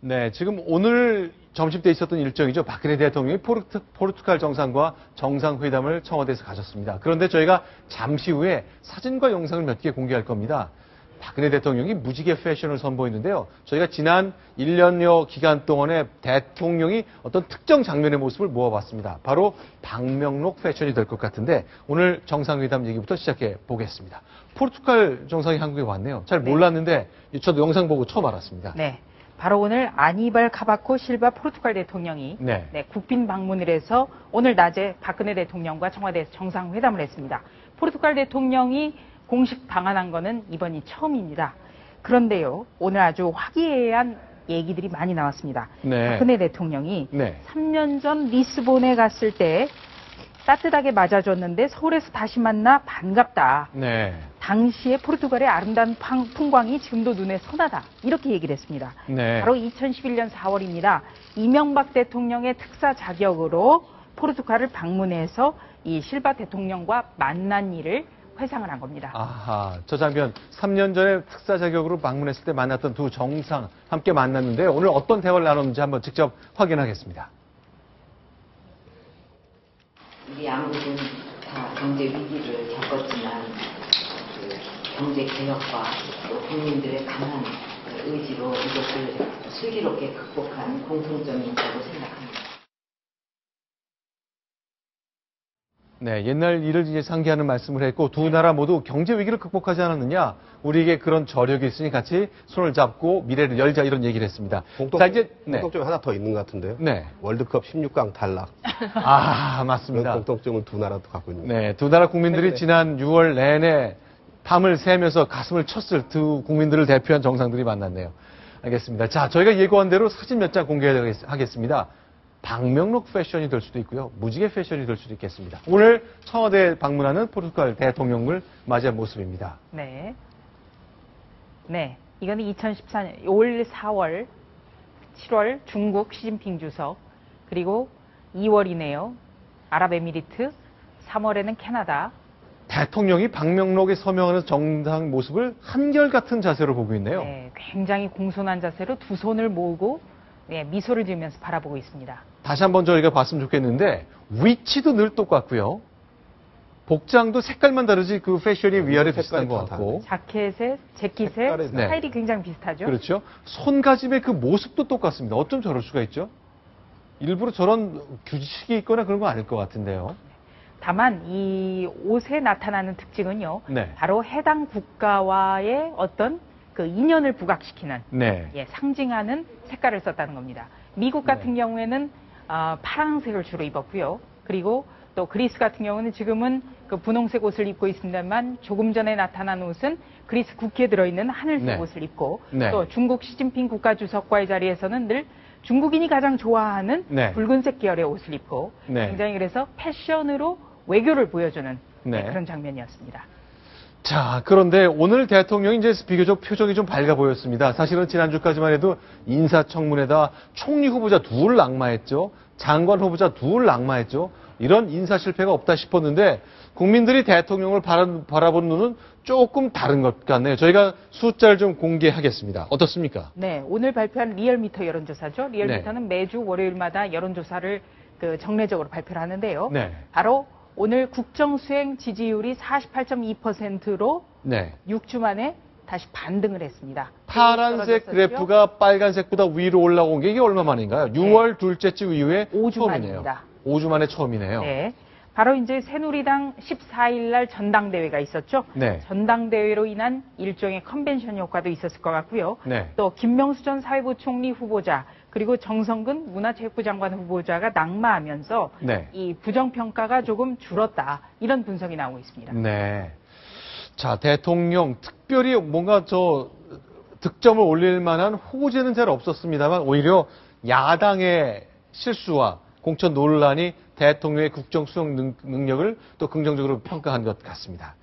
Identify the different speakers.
Speaker 1: 네, 지금 오늘 점심때 있었던 일정이죠. 박근혜 대통령이 포르투갈 정상과 정상회담을 청와대에서 가졌습니다. 그런데 저희가 잠시 후에 사진과 영상을 몇 개 공개할 겁니다. 박근혜 대통령이 무지개 패션을 선보이는데요. 저희가 지난 1년여 기간 동안에 대통령이 어떤 특정 장면의 모습을 모아봤습니다. 바로 방명록 패션이 될 것 같은데 오늘 정상회담 얘기부터 시작해 보겠습니다. 포르투갈 정상이 한국에 왔네요. 잘 몰랐는데 저도 영상 보고 처음 알았습니다.
Speaker 2: 네. 바로 오늘 아니발 카바코 실바 포르투갈 대통령이 국빈 방문을 해서 오늘 낮에 박근혜 대통령과 청와대에서 정상회담을 했습니다. 포르투갈 대통령이 공식 방한한 거는 이번이 처음입니다. 그런데요, 오늘 아주 화기애애한 얘기들이 많이 나왔습니다. 박근혜 대통령이 3년 전 리스본에 갔을 때 따뜻하게 맞아줬는데 서울에서 다시 만나 반갑다. 당시에 포르투갈의 아름다운 풍광이 지금도 눈에 선하다. 이렇게 얘기를 했습니다. 바로 2011년 4월입니다. 이명박 대통령의 특사 자격으로 포르투갈을 방문해서 이 실바 대통령과 만난 일을 회상을 한 겁니다.
Speaker 1: 아하, 저 장면 3년 전에 특사 자격으로 방문했을 때 만났던 두 정상 함께 만났는데 오늘 어떤 대화를 나눴는지 한번 직접 확인하겠습니다.
Speaker 3: 우리 양국은 다 경제 위기를 겪었지만 경제 개혁과 또 국민들의 강한 의지로 이것을 슬기롭게 극복한 공통점이 있다고 생각합니다.
Speaker 1: 네, 옛날 일을 이제 상기하는 말씀을 했고 두 나라 모두 경제 위기를 극복하지 않았느냐? 우리에게 그런 저력이 있으니 같이 손을 잡고 미래를 열자 이런 얘기를 했습니다.
Speaker 4: 공통점이 하나 더 있는 것 같은데요. 월드컵 16강 탈락.
Speaker 1: 아, 맞습니다.
Speaker 4: 공통점을 두 나라도 갖고 있는.
Speaker 1: 네, 두 나라 국민들이 지난 6월 내내 밤을 새면서 가슴을 쳤을 두 국민들을 대표한 정상들이 만났네요. 알겠습니다. 자, 저희가 예고한 대로 사진 몇 장 공개하겠습니다. 방명록 패션이 될 수도 있고요. 무지개 패션이 될 수도 있겠습니다. 오늘 청와대에 방문하는 포르투갈 대통령을 맞이한 모습입니다.
Speaker 2: 네. 이거는 2014년 5월, 4월, 7월 중국 시진핑 주석, 그리고 2월이네요. 아랍에미리트, 3월에는 캐나다.
Speaker 1: 대통령이 방명록에 서명하는 정상 모습을 한결같은 자세로 보고 있네요.
Speaker 2: 네, 굉장히 공손한 자세로 두 손을 모으고 미소를 지으면서 바라보고 있습니다.
Speaker 1: 다시 한번 저희가 봤으면 좋겠는데 위치도 늘 똑같고요. 복장도 색깔만 다르지 그 패션이 위아래 비슷한 것 같고.
Speaker 2: 자켓의 재킷의 스타일이 굉장히 비슷하죠.
Speaker 1: 그렇죠. 손가짐의 그 모습도 똑같습니다. 어쩜 저럴 수가 있죠? 일부러 저런 규칙이 있거나 그런 거 아닐 것 같은데요.
Speaker 2: 다만 이 옷에 나타나는 특징은요. 바로 해당 국가와의 어떤 그 인연을 부각시키는 상징하는 색깔을 썼다는 겁니다. 미국 같은 경우에는 파란색을 주로 입었고요. 그리고 또 그리스 같은 경우는 지금은 그 분홍색 옷을 입고 있습니다만 조금 전에 나타난 옷은 그리스 국기에 들어있는 하늘색 옷을 입고 또 중국 시진핑 국가주석과의 자리에서는 늘 중국인이 가장 좋아하는 붉은색 계열의 옷을 입고 굉장히 그래서 패션으로 외교를 보여주는 그런 장면이었습니다.
Speaker 1: 자, 그런데 오늘 대통령이 이제 비교적 표정이 좀 밝아 보였습니다. 사실은 지난주까지만 해도 인사청문회다 총리 후보자 둘 낙마했죠. 장관 후보자 둘 낙마했죠. 이런 인사 실패가 없다 싶었는데 국민들이 대통령을 바라보는 눈은 조금 다른 것 같네요. 저희가 숫자를 좀 공개하겠습니다. 어떻습니까?
Speaker 2: 네, 오늘 발표한 리얼미터 여론조사죠. 리얼미터는 매주 월요일마다 여론조사를 정례적으로 발표를 하는데요. 바로 오늘 국정수행 지지율이 48.2%로 6주 만에 다시 반등을 했습니다.
Speaker 1: 파란색 그래프가 빨간색보다 위로 올라온 게 이게 얼마 만인가요? 6월 둘째 주 이후에
Speaker 2: 5주 만입니다.
Speaker 1: 5주 만에 처음이네요.
Speaker 2: 네. 바로 이제 새누리당 14일 날 전당대회가 있었죠. 전당대회로 인한 일종의 컨벤션 효과도 있었을 것 같고요. 또 김명수 전 사회부총리 후보자 그리고 정성근 문화체육부 장관 후보자가 낙마하면서 이 부정평가가 조금 줄었다. 이런 분석이 나오고 있습니다.
Speaker 1: 자, 대통령 특별히 뭔가 득점을 올릴 만한 호재는 잘 없었습니다만 오히려 야당의 실수와 공천 논란이 대통령의 국정 수행 능력을 또 긍정적으로 평가한 것 같습니다.